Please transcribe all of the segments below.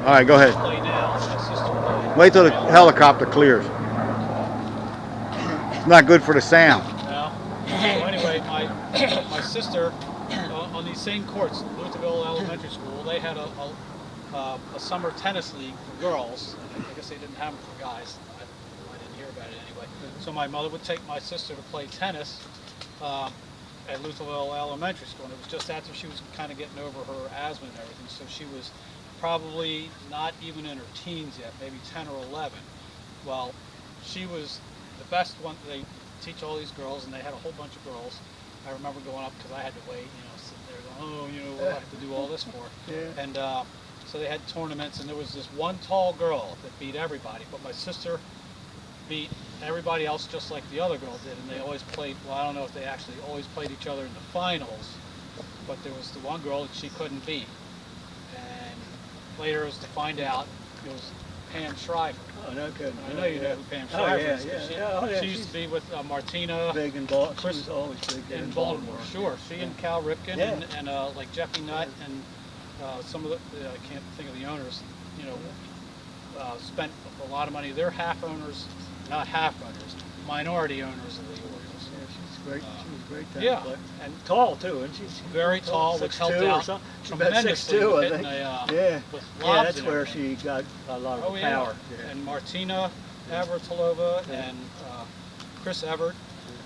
All right, go ahead. Play now. My sister played. Wait till the helicopter clears. It's not good for the sound. No. So anyway, my sister on these same courts, Lutherville Elementary School, they had a summer tennis league for girls. I guess they didn't have them for guys. I didn't hear about it anyway. So my mother would take my sister to play tennis at Lutherville Elementary School, and it was just after she was kind of getting over her asthma and everything. So she was probably not even in her teens yet, maybe 10 or 11. Well, she was the best one. They teach all these girls, and they had a whole bunch of girls. I remember going up because I had to wait, sitting there going, oh, what do I have to do all this for? Yeah. And so they had tournaments, and there was this one tall girl that beat everybody, but my sister beat everybody else just like the other girl did, and they always played, well, I don't know if they actually always played each other in the finals, but there was the one girl that she couldn't beat. And later was to find out it was Pam Shriver. Oh, no kidding. I know you know who Pam Oh, Shriver yeah, is. yeah. 'Cause Oh, yeah, she used to be with Martina Big in Baltimore. She Chris- was always big in Baltimore. Sure, she and Cal Ripken Yeah. and like Jeffy Nutt and some of the, I can't think of the owners, spent a lot of money. They're half owners, not half owners, minority owners of the Orioles. Yeah, she's great. She was a great tennis Yeah, player. and Tall too, and she's very tall, which helped 6'2" or out something. She's about tremendously 6'2", I hitting think. yeah, with Yeah, lobs that's and where everything. she got a lot of Oh her yeah, power. and Martina Navratilova Yeah. and Chris Everett.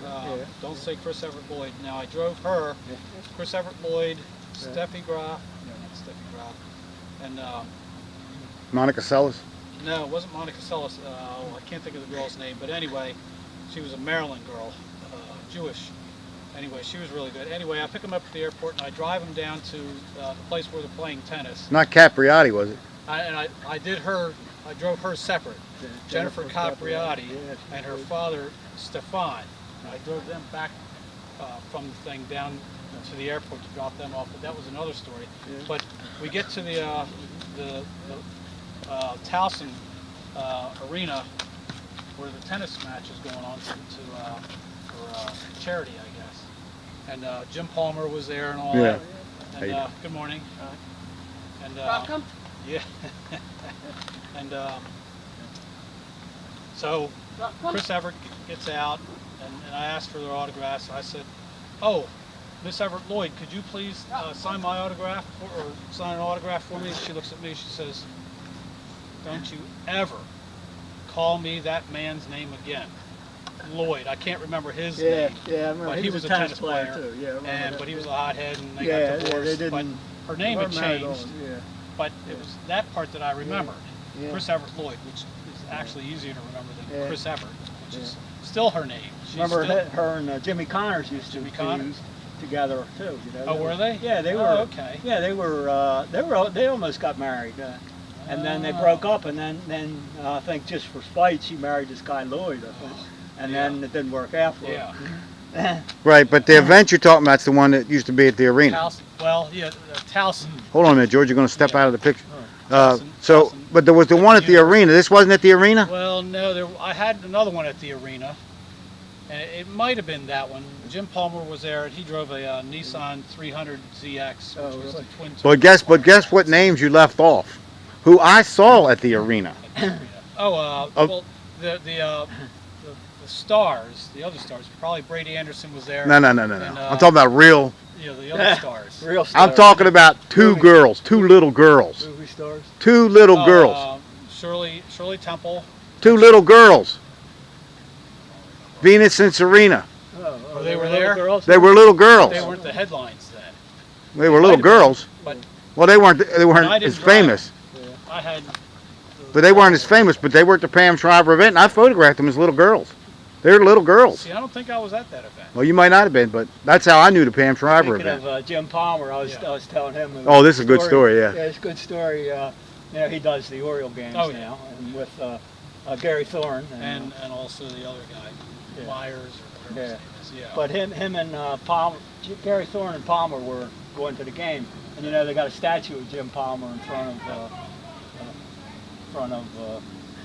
Yeah. Don't say Chris Everett Lloyd. Now I drove her, Yeah. Chris Everett Lloyd, Yeah. Steffi Graf, no, not Steffi Graf, and Monica Seles. no, it wasn't Monica Seles. I can't think of the girl's name, but anyway, she was a Maryland girl, Jewish. Anyway, she was really good. Anyway, I pick them up at the airport and I drive them down to the place where they're playing tennis. Not Capriati, was it? I drove her separate. Yeah, Jennifer Capriati Yeah, she's and her good. father Stefan. I drove them back from the thing down to the airport to drop them off, but that was another story. Yeah. But we get to the Towson arena where the tennis match is going on for charity, I guess. And Jim Palmer was there and all Yeah. that. And Hey. good morning. And Welcome. yeah. And so Welcome. Chris Everett gets out, and I asked for their autographs. I said, "Oh, Miss Everett Lloyd, could you please sign my autograph or sign an autograph for me?" She looks at me. She says, "Don't you ever call me that man's name again, Lloyd." I can't remember his Yeah, name, yeah, I remember. but he was a tennis player too. Yeah, I remember that. but he was a hothead, and they Yeah, got divorced. they but didn't. her name had weren't married changed. on, Yeah. But it was that part that I remembered. Yeah. Chris Everett Lloyd, which is actually easier to remember than Yeah. Chris Everett, which is Yeah. still her name. She's Remember still, her and Jimmy Connors used Jimmy to Connors? be together too. Oh, were they? Yeah, they Oh, were. okay. Yeah, they almost got married, and then they Oh. broke up, and then I think just for spite, she married this guy Lloyd, I think, and Yeah. then it didn't work out for Yeah. her. Right, but the event you're talking about is the one that used to be at the arena. Towson, well, yeah, Towson. Hold on a minute, George. You're going to step Yeah. out of the picture. Towson- So, Towson but there was the one at the University. arena. This wasn't at the arena? Well, no, I had another one at the arena, and it might have been that one. Jim Palmer was there, and he drove a Nissan 300 ZX, which Oh, was really? a twin. But guess what names you left off? Who I saw at the arena. Oh, Oh. well, the stars, the other stars, probably Brady Anderson was there. No. And, I'm talking about real. The other stars. Real I'm stars. talking about two Movie. girls, two little girls. Movie stars. Two little Oh, girls. Shirley Temple. Two little girls. Venus and Serena. Oh, they were little there? Girls? They were little girls. They weren't the headlines then. They were little Might have been, girls. But Well, they weren't I didn't as drive. famous. I had. But they weren't as famous, but they were at the Pam Shriver event, and I photographed them as little girls. They were little girls. See, I don't think I was at that event. Well, you might not have been, but that's how I knew the Pam Shriver Speaking event. of Jim Palmer, I was Yeah. telling him. Oh, this is a good story, yeah. Yeah, it's a good story. He does the Oriole games Oh, yeah. now, and with Gary Thorne. And also the other guy, Yeah. Myers or whatever his name is. Yeah. But him and Palmer, Gary Thorne and Palmer were going to the game, and they got a statue of Jim Palmer in front of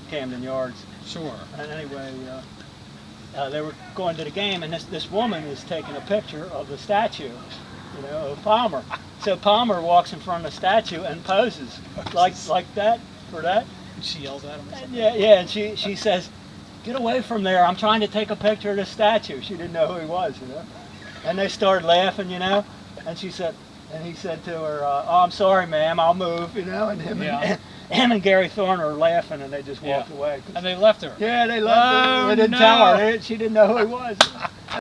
Camden Yards. Sure. And anyway, they were going to the game, and this woman is taking a picture of the statue, of Palmer. So Palmer walks in front of the statue and poses like that for that. She yells at him. Or something. Yeah, and she says, "Get away from there! I'm trying to take a picture of the statue." She didn't know who he was, you know. And they started laughing, you know. And he said to her, "Oh, I'm sorry, ma'am. I'll move," you know. And him and Gary Thorne are laughing, and they just walked away. And they left her. Yeah, they left her. Oh, They didn't tell her. She didn't know who he was.